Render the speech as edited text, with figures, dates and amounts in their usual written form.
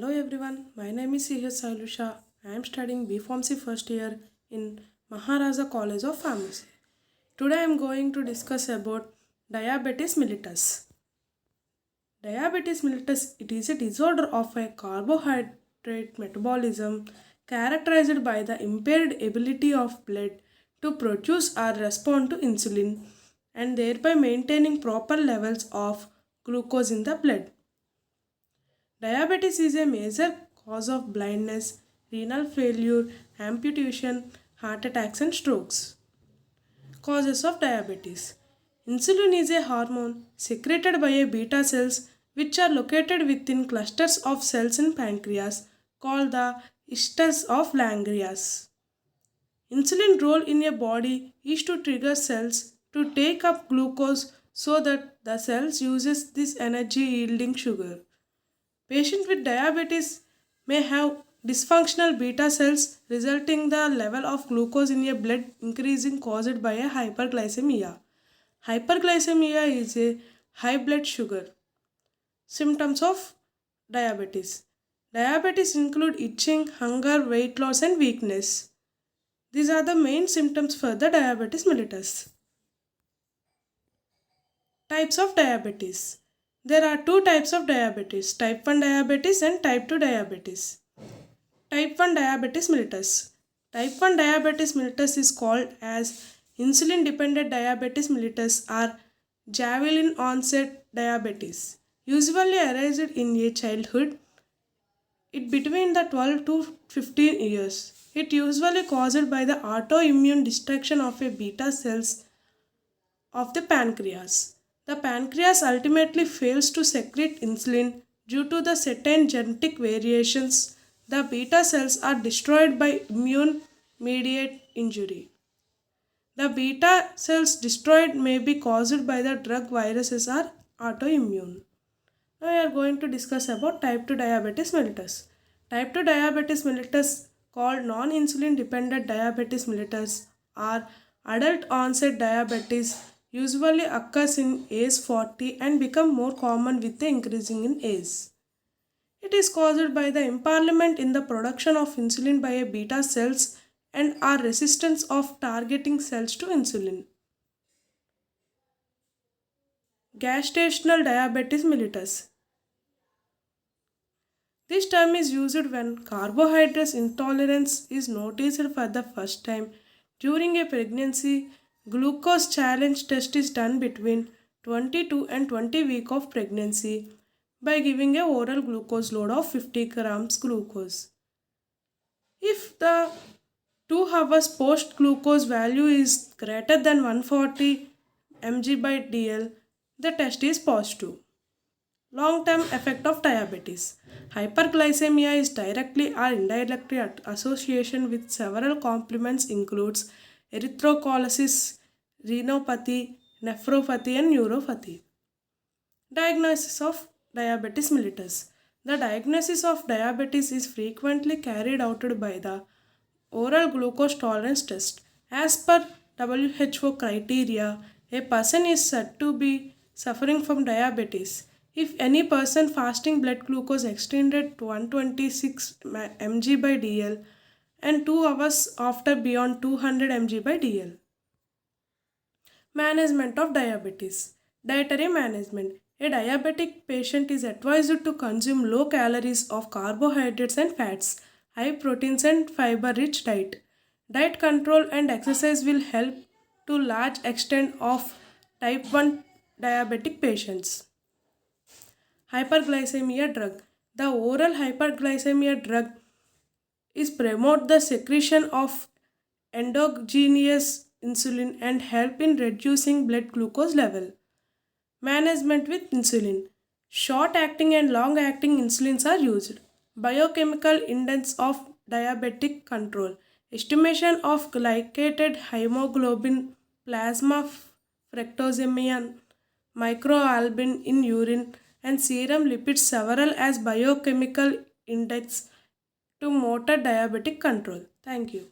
Hello everyone, my name is sailusha. I am studying B Pharmacy first year in Maharaja College of Pharmacy. Today I am going to discuss about diabetes mellitus. Diabetes mellitus, it is a disorder of a carbohydrate metabolism characterized by the impaired ability of blood to produce or respond to insulin and thereby maintaining proper levels of glucose in the blood. Diabetes is a major cause of blindness, renal failure, amputation, heart attacks, and strokes. Causes of diabetes. Insulin is a hormone secreted by a beta cells which are located within clusters of cells in pancreas called the isthmus of Langerhans. Insulin role in a body is to trigger cells to take up glucose so that the cells uses this energy yielding sugar. Patients with diabetes may have dysfunctional beta cells resulting the level of glucose in your blood increasing caused by a hyperglycemia. Hyperglycemia is a high blood sugar. Symptoms of diabetes. Diabetes include itching, hunger, weight loss and weakness. These are the main symptoms for the diabetes mellitus. Types of diabetes. There are two types of diabetes, type 1 diabetes and type 2 diabetes. Type 1 diabetes mellitus. Type 1 diabetes mellitus is called as insulin dependent diabetes mellitus or javelin onset diabetes. Usually arises in a childhood, it between the 12 to 15 years. It usually caused by the autoimmune destruction of a beta cells of the pancreas. The pancreas ultimately fails to secrete insulin due to the certain genetic variations. The beta cells are destroyed by immune mediated injury. The beta cells destroyed may be caused by the drug, viruses or autoimmune. Now we are going to discuss about type 2 diabetes mellitus. Type 2 diabetes mellitus called non-insulin dependent diabetes mellitus or adult onset diabetes usually occurs in age 40 and become more common with the increasing in age. It is caused by the impairment in the production of insulin by a beta cells and are resistance of targeting cells to insulin. Gestational diabetes mellitus. This term is used when carbohydrate intolerance is noticed for the first time during a pregnancy. Glucose challenge test is done between 22 and 20 weeks of pregnancy by giving a oral glucose load of 50 grams glucose. If the 2 hours post glucose value is greater than 140 mg by dl, the test is positive. Long-term effect of diabetes. Hyperglycemia is directly or indirectly association with several complements includes erythropoiesis, renopathy, nephropathy and neuropathy. Diagnosis of diabetes mellitus. The diagnosis of diabetes is frequently carried out by the oral glucose tolerance test. As per WHO criteria, a person is said to be suffering from diabetes if any person fasting blood glucose extended to 126 mg by dl and 2 hours after beyond 200 mg by dl. Management of diabetes. Dietary management. A diabetic patient is advised to consume low calories of carbohydrates and fats, high proteins and fiber rich diet. Diet control and exercise will help to large extent of type 1 diabetic patients. Hyperglycemia drug. The oral hyperglycemia drug is promote the secretion of endogenous insulin and help in reducing blood glucose level. Management with insulin. Short acting and long acting insulins are used. Biochemical index of diabetic control. Estimation of glycated hemoglobin, plasma fructosamine, microalbumin in urine and serum lipids several as biochemical index to motor diabetic control. Thank you.